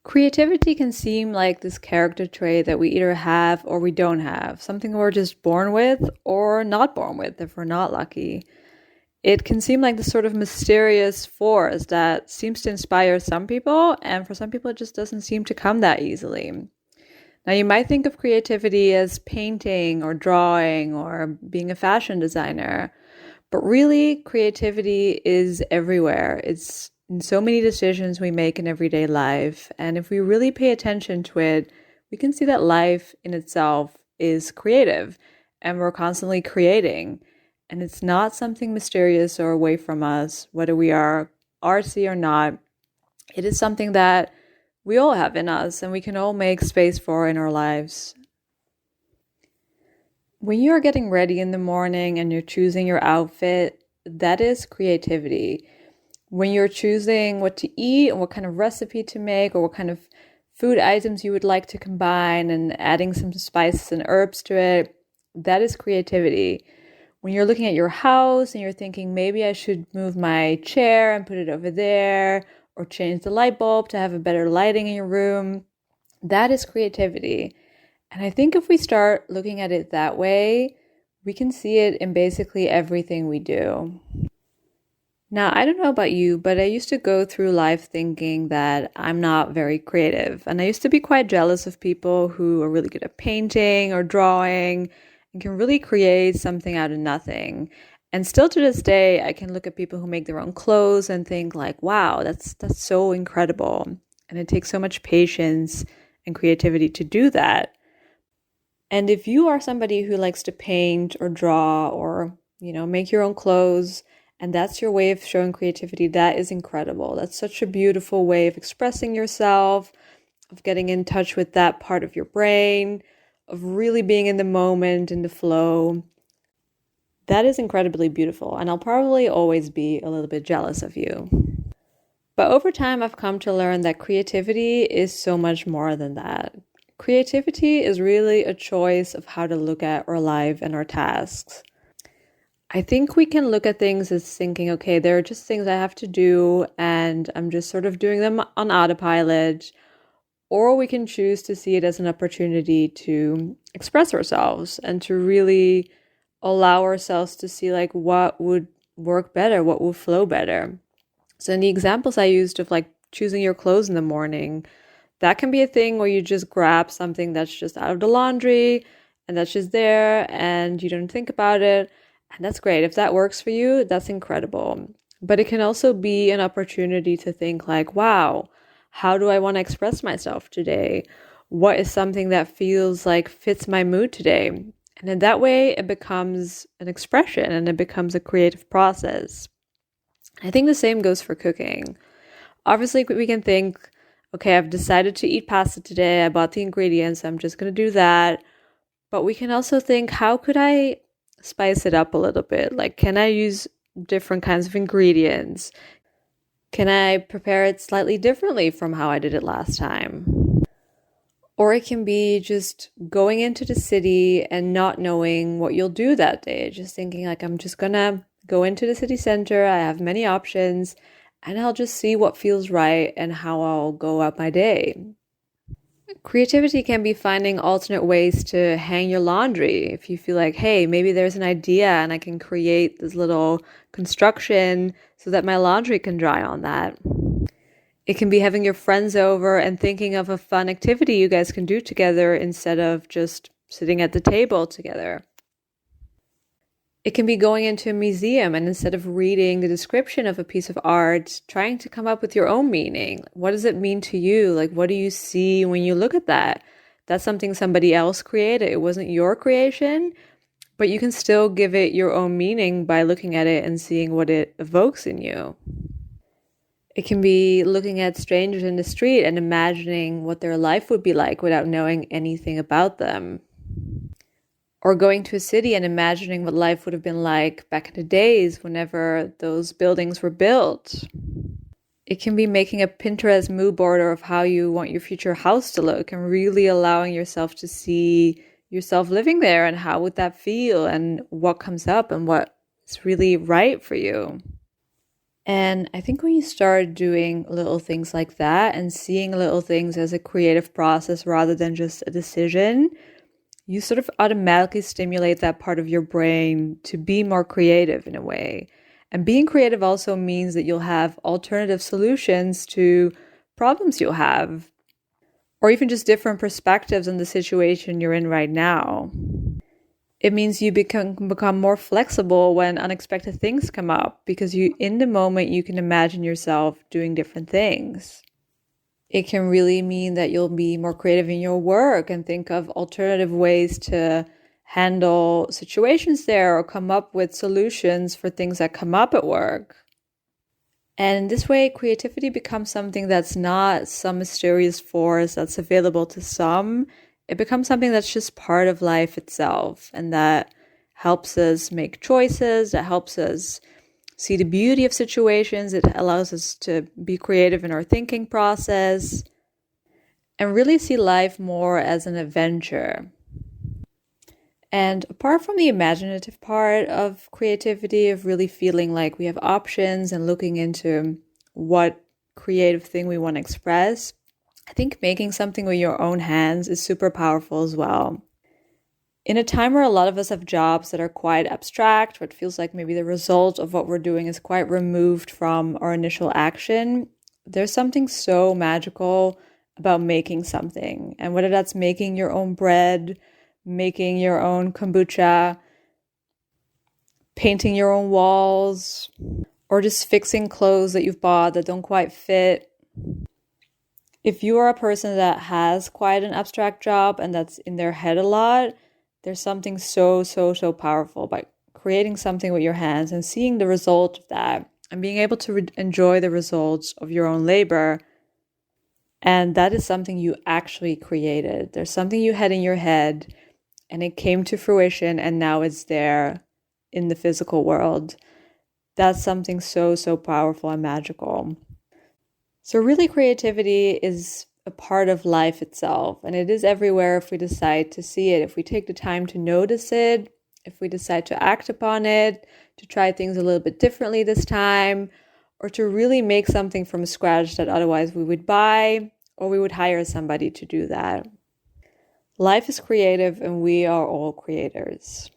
Creativity can seem like this character trait that we either have or we don't have, something we're just born with or not born with if we're not lucky. It can seem like this sort of mysterious force that seems to inspire some people, and for some people, it just doesn't seem to come that easily. Now, you might think of creativity as painting or drawing or being a fashion designer, but really, creativity is everywhere. It's in so many decisions we make in everyday life. And if we really pay attention to it, we can see that life in itself is creative and we're constantly creating. And it's not something mysterious or away from us, whether we are artsy or not. It is something that we all have in us and we can all make space for in our lives. When you're getting ready in the morning and you're choosing your outfit, that is creativity. When you're choosing what to eat and what kind of recipe to make or what kind of food items you would like to combine and adding some spices and herbs to it, that is creativity. When you're looking at your house and you're thinking, maybe I should move my chair and put it over there or change the light bulb to have a better lighting in your room, that is creativity. And I think if we start looking at it that way, we can see it in basically everything we do. Now, I don't know about you, but I used to go through life thinking that I'm not very creative. And I used to be quite jealous of people who are really good at painting or drawing and can really create something out of nothing. And still to this day, I can look at people who make their own clothes and think like, wow, that's so incredible. And it takes so much patience and creativity to do that. And if you are somebody who likes to paint or draw or, make your own clothes, and that's your way of showing creativity, that is incredible. That's such a beautiful way of expressing yourself, of getting in touch with that part of your brain, of really being in the moment, in the flow. That is incredibly beautiful, and I'll probably always be a little bit jealous of you. But over time, I've come to learn that creativity is so much more than that. Creativity is really a choice of how to look at our life and our tasks. I think we can look at things as thinking, okay, there are just things I have to do and I'm just sort of doing them on autopilot. Or we can choose to see it as an opportunity to express ourselves and to really allow ourselves to see like what would work better, what would flow better. So in the examples I used of like choosing your clothes in the morning, that can be a thing where you just grab something that's just out of the laundry and that's just there and you don't think about it. And that's great. If that works for you, that's incredible. But it can also be an opportunity to think like, wow, how do I want to express myself today? What is something that feels like fits my mood today? And in that way, it becomes an expression and it becomes a creative process. I think the same goes for cooking. Obviously, we can think, okay, I've decided to eat pasta today. I bought the ingredients. I'm just going to do that. But we can also think, how could I spice it up a little bit? Like, can I use different kinds of ingredients? Can I prepare it slightly differently from how I did it last time? Or it can be just going into the city and not knowing what you'll do that day. Just thinking like, I'm just gonna go into the city center. I have many options and I'll just see what feels right and how I'll go out my day. Creativity can be finding alternate ways to hang your laundry. If you feel like, hey, maybe there's an idea and I can create this little construction so that my laundry can dry on that. It can be having your friends over and thinking of a fun activity you guys can do together instead of just sitting at the table together. It can be going into a museum and instead of reading the description of a piece of art, trying to come up with your own meaning. What does it mean to you? Like, what do you see when you look at that? That's something somebody else created. It wasn't your creation, but you can still give it your own meaning by looking at it and seeing what it evokes in you. It can be looking at strangers in the street and imagining what their life would be like without knowing anything about them. Or going to a city and imagining what life would have been like back in the days whenever those buildings were built. It can be making a Pinterest mood board of how you want your future house to look and really allowing yourself to see yourself living there and how would that feel and what comes up and what is really right for you. And I think when you start doing little things like that and seeing little things as a creative process rather than just a decision, you sort of automatically stimulate that part of your brain to be more creative in a way. And being creative also means that you'll have alternative solutions to problems you'll have, or even just different perspectives on the situation you're in right now. It means you become more flexible when unexpected things come up because in the moment you can imagine yourself doing different things. It can really mean that you'll be more creative in your work and think of alternative ways to handle situations there or come up with solutions for things that come up at work. And this way, creativity becomes something that's not some mysterious force that's available to some. It becomes something that's just part of life itself, and that helps us make choices, that helps us see the beauty of situations. It allows us to be creative in our thinking process and really see life more as an adventure. And apart from the imaginative part of creativity, of really feeling like we have options and looking into what creative thing we want to express, I think making something with your own hands is super powerful as well. In a time where a lot of us have jobs that are quite abstract, where it feels like maybe the result of what we're doing is quite removed from our initial action, there's something so magical about making something. And whether that's making your own bread, making your own kombucha, painting your own walls, or just fixing clothes that you've bought that don't quite fit. If you are a person that has quite an abstract job and that's in their head a lot, there's something so powerful by creating something with your hands and seeing the result of that and being able to enjoy the results of your own labor. And that is something you actually created. There's something you had in your head and it came to fruition and now it's there in the physical world. That's something so powerful and magical. So really, creativity is a part of life itself, and it is everywhere if we decide to see it, if we take the time to notice it, if we decide to act upon it, to try things a little bit differently this time, or to really make something from scratch that otherwise we would buy, or we would hire somebody to do that. Life is creative, and we are all creators.